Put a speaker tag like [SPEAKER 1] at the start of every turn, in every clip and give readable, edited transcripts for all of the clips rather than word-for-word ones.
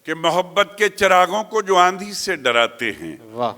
[SPEAKER 1] कि मोहब्बत के चिरागों को जो आंधी से डराते हैं,
[SPEAKER 2] वाह,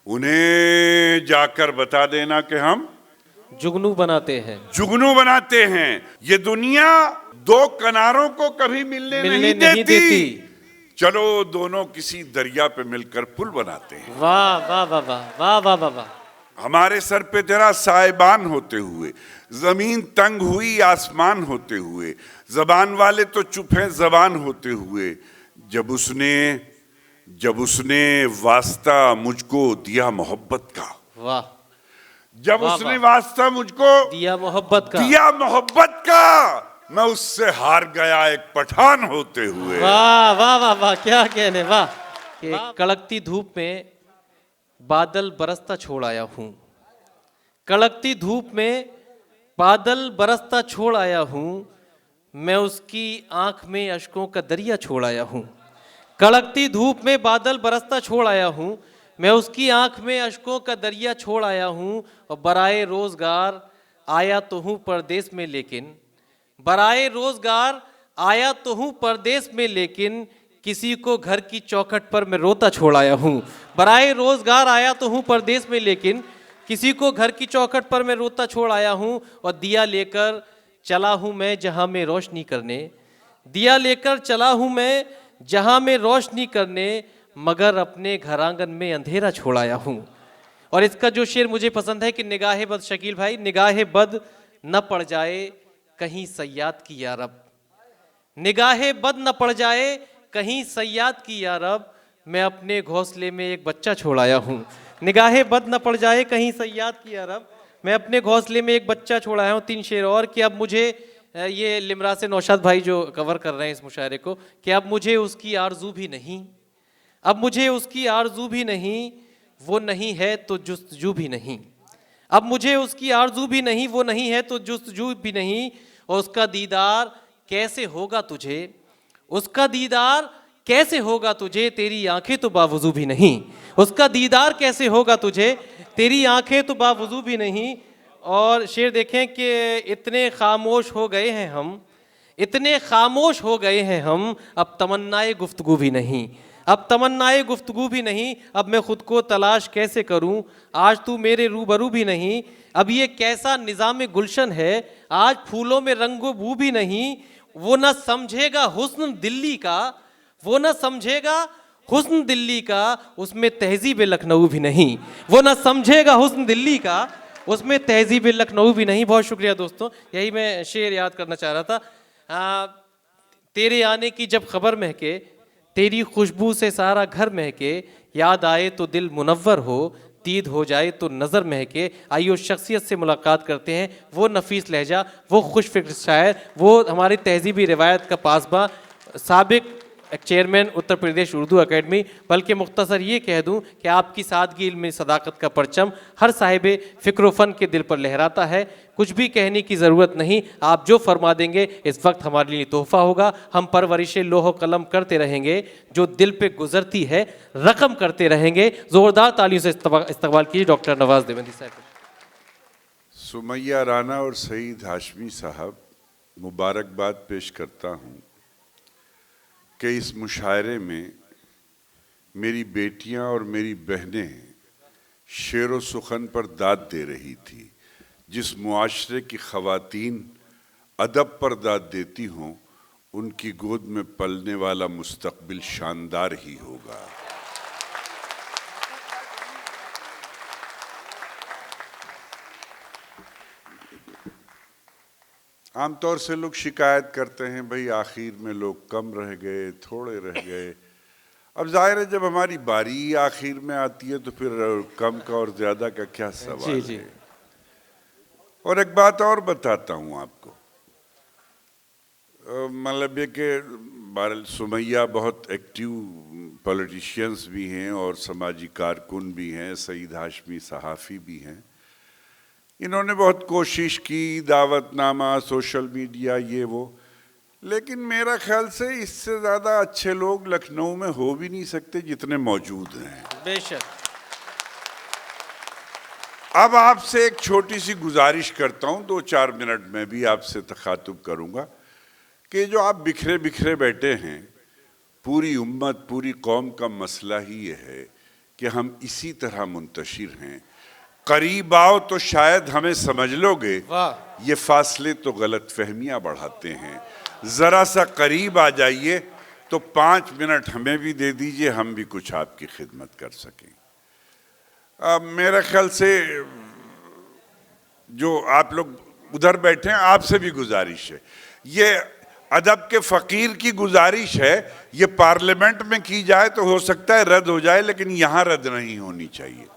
[SPEAKER 1] उन्हें जाकर बता देना कि हम
[SPEAKER 2] जुगनू बनाते हैं,
[SPEAKER 1] जुगनू बनाते हैं। ये दुनिया दो किनारों को कभी मिलने नहीं देती। चलो दोनों किसी दरिया पे मिलकर पुल बनाते हैं।
[SPEAKER 2] वाह वाह वाह वाह वाह वाह वाह वाह।
[SPEAKER 1] हमारे सर पे तेरा साहिबान होते हुए, जमीन तंग हुई आसमान होते हुए, जबान वाले तो चुप हैं जबान होते हुए, जब उसने वास्ता मुझको दिया मोहब्बत का,
[SPEAKER 2] वाह,
[SPEAKER 1] जब
[SPEAKER 2] वाह,
[SPEAKER 1] उसने
[SPEAKER 2] वाह।
[SPEAKER 1] वास्ता मुझको
[SPEAKER 2] दिया मोहब्बत का,
[SPEAKER 1] दिया मोहब्बत का, मैं उससे हार गया एक पठान होते हुए।
[SPEAKER 2] वाह वाह वाह वाह, क्या कहने, वाह। कि कड़कती धूप में बादल बरसता छोड़ आया हूँ, कड़कती धूप में बादल बरसता छोड़ आया हूँ, मैं उसकी आंख में अश्कों का दरिया छोड़ आया हूँ। कड़कती धूप में बादल बरसता छोड़ आया हूँ, मैं उसकी आंख में अश्कों का दरिया छोड़ आया हूँ। और बराए रोजगार आया तो हूँ परदेश में, लेकिन बराए रोजगार आया तो हूँ परदेश में, लेकिन किसी को घर की चौखट पर मैं रोता छोड़ आया हूँ। बराए रोजगार आया तो हूँ परदेश में, लेकिन किसी को घर की चौखट पर मैं रोता छोड़ आया हूँ। और दिया लेकर चला हूँ मैं जहाँ में रोशनी करने, दिया लेकर चला हूँ मैं जहाँ में रोशनी करने, मगर अपने घर आंगन में अंधेरा छोड़ आया हूँ। और इसका जो शेर मुझे पसंद है कि निगाहे बद, शकील भाई, निगाहे बद न पड़ जाए कहीं सयाद की यारब, निगाहे बद न पड़ जाए कहीं सयाद की यारब, मैं अपने घोंसले में एक बच्चा छोड़ आया हूँ। निगाहे बद न पड़ जाए कहीं सयाद की यारब, मैं अपने घोंसले में एक बच्चा छोड़ आया हूँ। 3 शेर और कि अब मुझे, ये लिमरा से नौशाद भाई जो कवर कर रहे हैं इस मुशायरे को, कि अब मुझे उसकी आरजू भी नहीं, अब मुझे उसकी आरजू भी नहीं, वो नहीं है तो जुस्तजू भी नहीं, अब मुझे उसकी आरजू भी नहीं, वो नहीं है तो जुस्तजू भी नहीं। और उसका दीदार कैसे होगा तुझे, उसका दीदार कैसे होगा तुझे, तेरी आंखें तो बावजू भी नहीं, उसका दीदार कैसे होगा तुझे, तेरी आंखें तो बावजू भी नहीं। और शेर देखें कि इतने खामोश हो गए हैं हम, इतने खामोश हो गए हैं हम, अब तमन्नाए गुफ्तगू भी नहीं, अब तमन्नाए गुफ्तगू भी नहीं, अब मैं खुद को तलाश कैसे करूं, आज तू मेरे रूबरू भी नहीं, अब ये कैसा निज़ाम गुलशन है, आज फूलों में रंगो बू भी नहीं। वो न समझेगा हुस्न दिल्ली का, वो न समझेगा हुस्न दिल्ली का, उसमें तहजीब लखनऊ भी नहीं, वो न समझेगा हुस्न दिल्ली का, उसमें तहजीब लखनऊ भी नहीं। बहुत शुक्रिया दोस्तों, यही मैं शेर याद करना चाह रहा था। तेरे आने की जब खबर महके, तेरी खुशबू से सारा घर महके, याद आए तो दिल मुनव्वर हो, दीद हो जाए तो नज़र महके। आइए उस शख्सियत से मुलाकात करते हैं, वो नफीस लहजा, वो खुश फिक्र शायर, वो हमारी तहजीबी रिवायत का पासबा, साबिक चेयरमैन उत्तर प्रदेश उर्दू एकेडमी। बल्कि मुख्तसर ये कह दूं कि आपकी सादगी इल्म सदाकत का परचम हर साहिब फ़िक्र फ़न के दिल पर लहराता है। कुछ भी कहने की ज़रूरत नहीं, आप जो फरमा देंगे इस वक्त हमारे लिए तोहफ़ा होगा। हम परवरिश लोह कलम करते रहेंगे, जो दिल पे गुजरती है रकम करते रहेंगे। ज़ोरदार तालियों से इस्तकबाल कीजिए डॉक्टर नवाज देवबंदी साहब।
[SPEAKER 1] सुमैया राना और सईद हाशमी साहब, मुबारकबाद पेश करता हूँ कि इस मुशायरे में मेरी बेटियां और मेरी बहनें शेर व सुखन पर दाद दे रही थी। जिस मुआशरे की ख़वातीन अदब पर दाद देती हों, उनकी गोद में पलने वाला मुस्तकबिल शानदार ही होगा। आमतौर से लोग शिकायत करते हैं, भाई आखिर में लोग कम रह गए, थोड़े रह गए। अब जाहिर है जब हमारी बारी आखिर में आती है तो फिर कम का और ज़्यादा का क्या सवाल
[SPEAKER 2] जी।
[SPEAKER 1] है। और एक बात और बताता हूँ आपको, मतलब ये कि सुमैया बहुत एक्टिव पॉलिटिशियंस भी हैं और समाजी कारकुन भी हैं, सईद हाशमी सहाफ़ी भी हैं। इन्होंने बहुत कोशिश की, दावतनामा, सोशल मीडिया, ये वो, लेकिन मेरा ख्याल से इससे ज़्यादा अच्छे लोग लखनऊ में हो भी नहीं सकते जितने मौजूद हैं।
[SPEAKER 2] बेशक।
[SPEAKER 1] अब आपसे एक छोटी सी गुजारिश करता हूँ, 2-4 मिनट में भी आपसे तखातुब करूँगा कि जो आप बिखरे बिखरे बैठे हैं, पूरी उम्मत, पूरी कौम का मसला ही ये है कि हम इसी तरह मुंतशिर हैं। करीब आओ तो शायद हमें समझ लोगे, ये फासले तो गलत फहमियां बढ़ाते हैं। जरा सा करीब आ जाइए तो 5 मिनट हमें भी दे दीजिए, हम भी कुछ आपकी खिदमत कर सकें। मेरे ख्याल से जो आप लोग उधर बैठे हैं, आपसे भी गुजारिश है, ये अदब के फकीर की गुजारिश है, ये पार्लियामेंट में की जाए तो हो सकता है रद्द हो जाए, लेकिन यहां रद्द नहीं होनी चाहिए।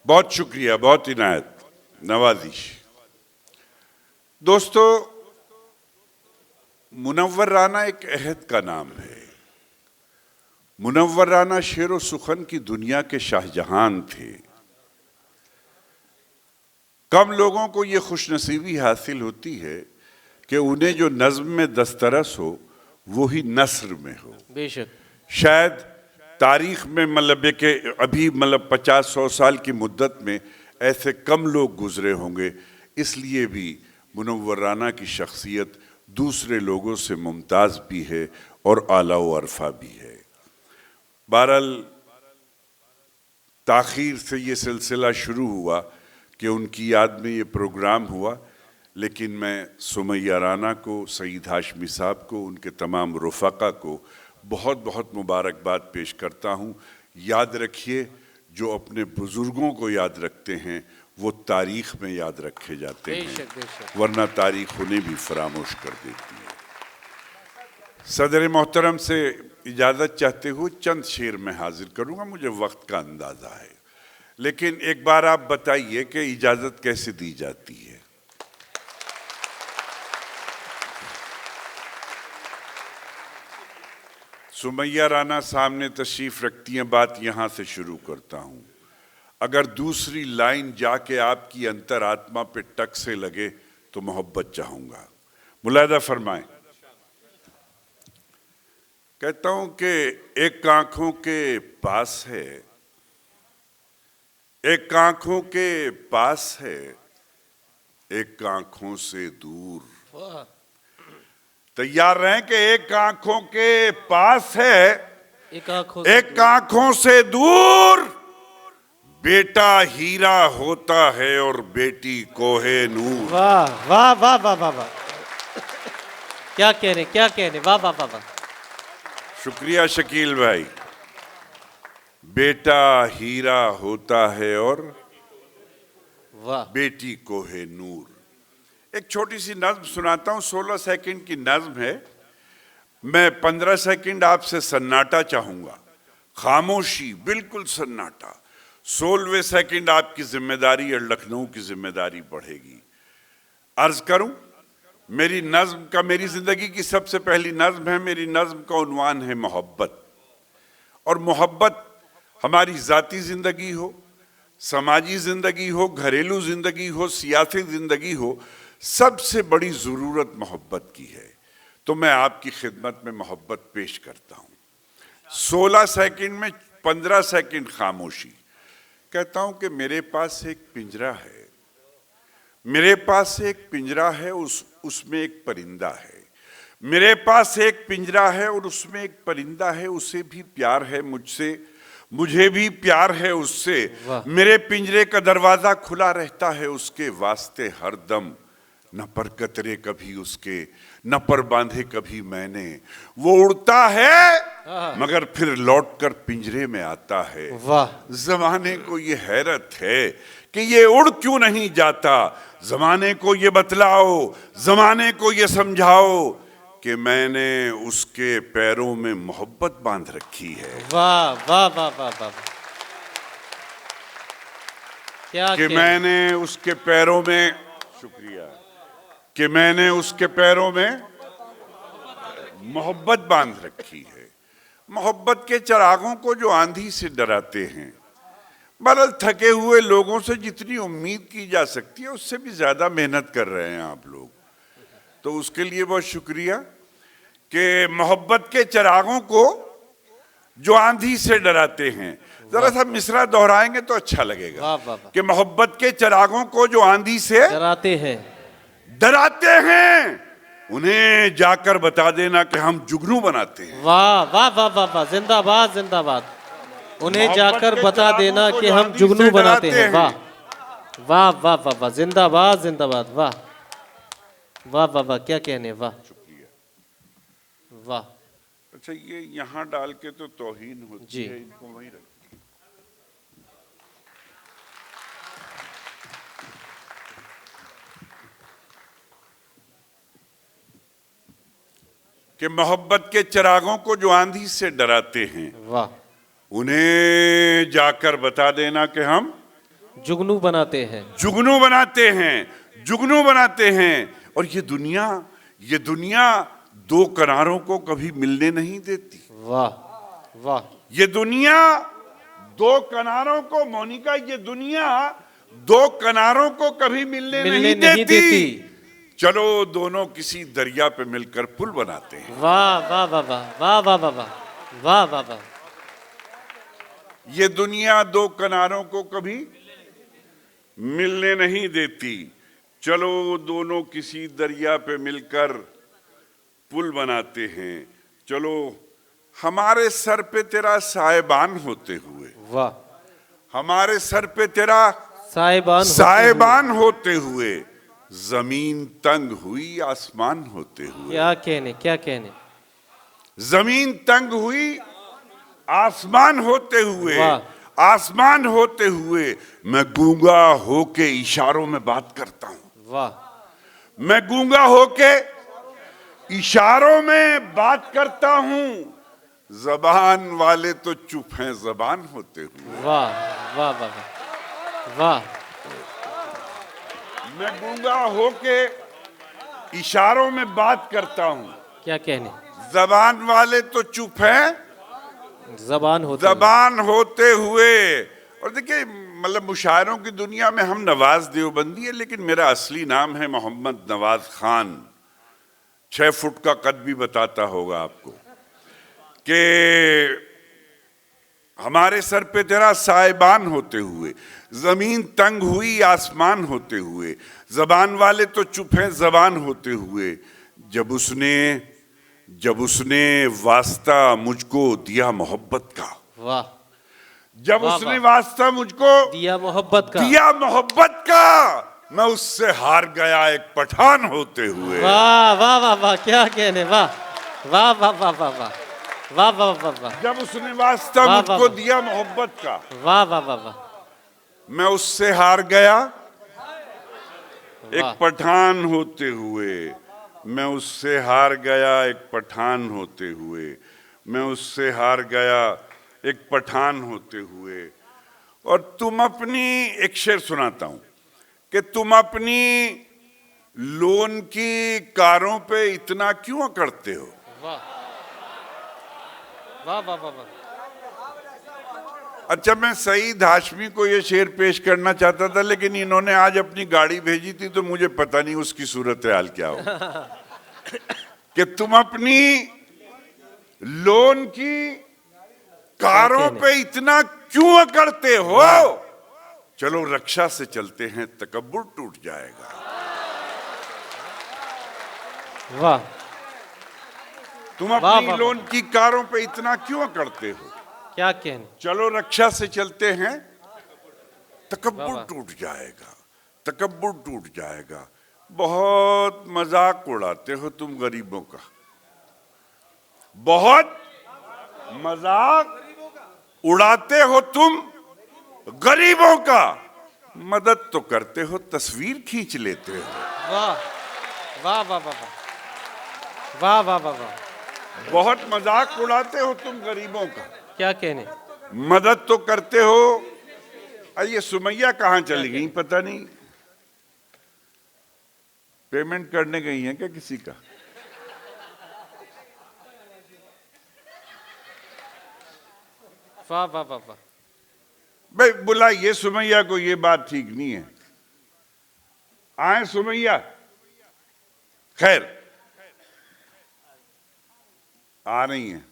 [SPEAKER 1] बहुत शुक्रिया, बहुत इनायत, नवाजिश। दोस्तों, मुनव्वर राना एक अहद का नाम है। मुनव्वर राना शेर व सुखन की दुनिया के शाहजहां थे। कम लोगों को ये खुशनसीबी हासिल होती है कि उन्हें जो नज्म में दस्तरस हो वो ही नस्र में हो।
[SPEAKER 2] बेशक।
[SPEAKER 1] शायद तारीख में मतलब कि अभी मतलब 50-100 साल की मुद्दत में ऐसे कम लोग गुजरे होंगे, इसलिए भी मुनव्वर राना की शख्सियत दूसरे लोगों से मुमताज़ भी है और आला व अरफा भी है। बहरहाल ताख़ीर से ये सिलसिला शुरू हुआ कि उनकी याद में ये प्रोग्राम हुआ, लेकिन मैं सुमैया राना को, सईद हाशमी साहब को, उनके तमाम रुफ़क़ा को बहुत बहुत मुबारकबाद पेश करता हूँ। याद रखिए, जो अपने बुज़ुर्गों को याद रखते हैं वो तारीख़ में याद रखे जाते हैं, वरना तारीख़ उन्हें भी फरामोश कर देती है। सदर मोहतरम से इजाज़त चाहते हुए चंद शेर में हाजिर करूँगा, मुझे वक्त का अंदाज़ा है, लेकिन एक बार आप बताइए कि इजाज़त कैसे दी जाती है। सुमैया राना सामने तशरीफ रखती हैं, बात यहाँ से शुरू करता हूँ। अगर दूसरी लाइन जाके आपकी अंतरात्मा पे टक से लगे तो मोहब्बत चाहूँगा। मुलाहिदा फरमाएं। कहता हूँ कि एक आँखों के पास है, एक आँखों के पास है, एक आँखों से दूर। तैयार रहें कि एक आंखों के पास है, एक आंखों से दूर। बेटा हीरा होता है और बेटी कोहे नूर।
[SPEAKER 2] वाह वाह वाह वाह वाह वाह, क्या कहने, क्या कहने, वाह वाह वाह वाह।
[SPEAKER 1] शुक्रिया शकील भाई। बेटा हीरा होता है और
[SPEAKER 2] वाह,
[SPEAKER 1] बेटी कोहे नूर। एक छोटी सी नज्म सुनाता हूँ, 16 सेकंड की नज्म है। मैं 15 सेकंड आपसे सन्नाटा चाहूँगा, खामोशी, बिल्कुल सन्नाटा। 16वें सेकंड आपकी जिम्मेदारी और लखनऊ की जिम्मेदारी बढ़ेगी। अर्ज करूँ, मेरी नज्म का, मेरी ज़िंदगी की सबसे पहली नज्म है। मेरी नज्म का उन्वान है मोहब्बत। और मोहब्बत हमारी ज़ाती ज़िंदगी हो, समाजी ज़िंदगी हो, घरेलू ज़िंदगी हो, सियासी ज़िंदगी हो, सबसे बड़ी ज़रूरत मोहब्बत की है। तो मैं आपकी खिदमत में मोहब्बत पेश करता हूँ। 16 सेकंड में 15 सेकंड खामोशी। कहता हूँ कि मेरे पास एक पिंजरा है, मेरे पास एक पिंजरा है, उसमें एक परिंदा है। मेरे पास एक पिंजरा है और उसमें एक परिंदा है, उसे भी प्यार है मुझसे, मुझे भी प्यार है उससे। मेरे पिंजरे का दरवाजा खुला रहता है उसके वास्ते हर दम। न पर कतरे कभी उसके, न पर बांधे कभी मैंने। वो उड़ता है मगर फिर लौटकर पिंजरे में आता है। जमाने को ये हैरत है कि ये उड़ क्यों नहीं जाता। जमाने को ये बतलाओ, जमाने को ये समझाओ कि मैंने उसके पैरों में मोहब्बत बांध रखी है।
[SPEAKER 2] वाह वाह वाह वाह वाह, क्या
[SPEAKER 1] कि मैंने उसके पैरों में, शुक्रिया, कि मैंने उसके पैरों में मोहब्बत बांध रखी है। मोहब्बत के चिरागों को जो आंधी से डराते हैं, बहरहाल थके हुए लोगों से जितनी उम्मीद की जा सकती है उससे भी ज्यादा मेहनत कर रहे हैं आप लोग, तो उसके लिए बहुत शुक्रिया। कि मोहब्बत के चिरागों को जो आंधी से डराते हैं, जरा सा मिसरा दोहराएंगे तो अच्छा लगेगा। कि मोहब्बत के चिरागों को जो आंधी से
[SPEAKER 2] डराते हैं,
[SPEAKER 1] डराते हैं उन्हें जाकर बता देना कि हम जुगनू बनाते हैं।
[SPEAKER 2] वाह वाह वाह वाह वाह, जिंदाबाद जिंदाबाद। उन्हें जाकर बता देना कि हम जुगनू बनाते हैं। वाह वाह वाह वाह वाह, जिंदाबाद जिंदाबाद। वाह वाह वाह वाह, क्या कहने। वाह वाह।
[SPEAKER 1] अच्छा, ये यहाँ डाल के तो तौहीन होती
[SPEAKER 2] जी।
[SPEAKER 1] है, इनको वहीं रख। कि मोहब्बत के चिरागों को जो आंधी से डराते हैं,
[SPEAKER 2] वाह,
[SPEAKER 1] उन्हें जाकर बता देना कि हम
[SPEAKER 2] जुगनू बनाते हैं।
[SPEAKER 1] जुगनू बनाते हैं, जुगनू बनाते हैं। और ये दुनिया दो किनारों को कभी मिलने नहीं देती।
[SPEAKER 2] वाह वाह।
[SPEAKER 1] ये दुनिया दो किनारों को, मोनिका, ये दुनिया दो किनारों को कभी मिलने नहीं देती। चलो दोनों किसी दरिया पे मिलकर पुल बनाते हैं।
[SPEAKER 2] वाह वाह वाह वाह वाह वाह वाह वाह वाह वाह वाह।
[SPEAKER 1] ये दुनिया दो किनारों को कभी मिलने नहीं देती। चलो दोनों किसी दरिया पे मिलकर पुल बनाते हैं। चलो हमारे सर पे तेरा साएबान होते हुए,
[SPEAKER 2] वाह,
[SPEAKER 1] हमारे सर पे तेरा
[SPEAKER 2] साएबान
[SPEAKER 1] होते हुए, जमीन तंग हुई आसमान होते हुए।
[SPEAKER 2] क्या कहने, क्या कहने।
[SPEAKER 1] जमीन तंग हुई आसमान होते हुए,
[SPEAKER 2] वाह।
[SPEAKER 1] आसमान होते हुए मैं गूंगा होके इशारों में बात करता हूं।
[SPEAKER 2] वाह,
[SPEAKER 1] मैं गूंगा होके इशारों में बात करता हूं। जबान वाले तो चुप हैं जबान होते हुए।
[SPEAKER 2] वाह वाह वाह वाह वाह।
[SPEAKER 1] मैं गूंगा होके इशारों में बात करता हूं।
[SPEAKER 2] क्या कहने।
[SPEAKER 1] जबान वाले तो चुप हैं
[SPEAKER 2] जबान
[SPEAKER 1] होते हुए। और देखिए, मतलब मुशायरों की दुनिया में हम नवाज देवबंदी है, लेकिन मेरा असली नाम है मोहम्मद नवाज खान। 6 फुट का कद भी बताता होगा आपको कि हमारे सर पे तेरा साएबान होते हुए, जमीन तंग हुई आसमान होते हुए, जबान वाले तो चुप हैं जबान होते हुए। जब उसने वास्ता मुझको दिया मोहब्बत का।
[SPEAKER 2] वाह।
[SPEAKER 1] जब
[SPEAKER 2] वाह,
[SPEAKER 1] उसने
[SPEAKER 2] वाह।
[SPEAKER 1] वास्ता मुझको
[SPEAKER 2] दिया मोहब्बत
[SPEAKER 1] का, मैं उससे हार गया एक पठान होते हुए।
[SPEAKER 2] वाह वाह वाह वाह, क्या कहने। वाह वाह वाह वाह वाह वाह वाह वाह वाह वाह।
[SPEAKER 1] जब उसने वास्ता
[SPEAKER 2] वाह,
[SPEAKER 1] मुझको
[SPEAKER 2] वाह।
[SPEAKER 1] दिया मोहब्बत का,
[SPEAKER 2] वाह वाह वाह वाह।
[SPEAKER 1] मैं उससे हार गया
[SPEAKER 2] वाह।
[SPEAKER 1] एक पठान होते हुए। मैं उससे हार गया एक पठान होते हुए। मैं उससे हार गया एक पठान होते हुए। और तुम अपनी, एक शेर सुनाता हूं कि तुम अपनी लोन की कारों पे इतना क्यों करते हो।
[SPEAKER 2] वाह वाह वाह वाह वाह।
[SPEAKER 1] अच्छा, मैं सईद हाशमी को ये शेर पेश करना चाहता था, लेकिन इन्होंने आज अपनी गाड़ी भेजी थी, तो मुझे पता नहीं उसकी सूरत हाल क्या हो। कि तुम अपनी लोन की कारों पे इतना क्यों करते हो। चलो रक्षा से चलते हैं, तकब्बुर टूट जाएगा।
[SPEAKER 2] वाह।
[SPEAKER 1] तुम
[SPEAKER 2] वाह,
[SPEAKER 1] अपनी
[SPEAKER 2] वाह,
[SPEAKER 1] लोन की कारों पे इतना क्यों करते हो।
[SPEAKER 2] क्या कहने।
[SPEAKER 1] चलो रक्षा से चलते हैं, तकब्बुर
[SPEAKER 2] वाह, वाह।
[SPEAKER 1] टूट जाएगा, तकब्बुर टूट जाएगा। बहुत मजाक उड़ाते हो तुम गरीबों का, बहुत मजाक उड़ाते हो तुम गरीबों का। मदद तो करते हो, तस्वीर खींच लेते हो।
[SPEAKER 2] वाह वाह वाह वाह वाह वाह वाह वाह।
[SPEAKER 1] बहुत मजाक उड़ाते हो तुम गरीबों का,
[SPEAKER 2] क्या कहने।
[SPEAKER 1] मदद तो करते हो। ये सुमैया कहाँ चली गई पता नहीं, पेमेंट करने गई है क्या किसी का।
[SPEAKER 2] वाह वाह वाह वाह।
[SPEAKER 1] भाई बुलाइए सुमैया को, ये बात ठीक नहीं है। आए सुमैया, खैर आ रही हैं।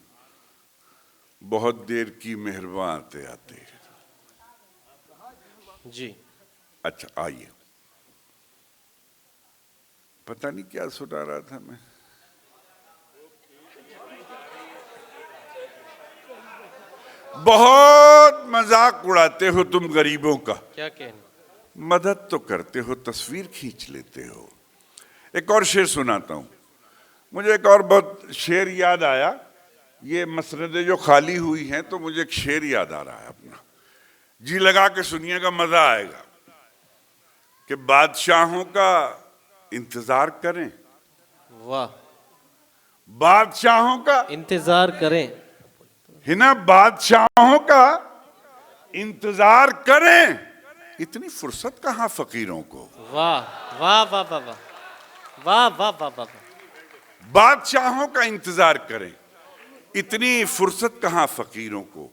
[SPEAKER 1] बहुत देर की मेहरबान आते आते।
[SPEAKER 2] जी।
[SPEAKER 1] अच्छा आइए। पता नहीं क्या सुना रहा था मैं। बहुत मजाक उड़ाते हो तुम गरीबों का,
[SPEAKER 2] क्या कहने।
[SPEAKER 1] मदद तो करते हो, तस्वीर खींच लेते हो। एक और शेर सुनाता हूं। मुझे एक और बहुत शेर याद आया। ये मसनदें जो खाली हुई हैं तो मुझे एक शेर याद आ रहा है अपना, जी लगा के सुनिएगा, मजा आएगा। कि बादशाहों का इंतजार करें,
[SPEAKER 2] वाह,
[SPEAKER 1] बादशाहों का
[SPEAKER 2] इंतजार करें,
[SPEAKER 1] है ना, बादशाहों का इंतजार करें, इतनी फुर्सत कहां फकीरों को।
[SPEAKER 2] वाह वाह वाह वाह वाह वाह वाह वाह वाह।
[SPEAKER 1] बादशाहों का इंतजार करें, इतनी फुर्सत कहां फकीरों को।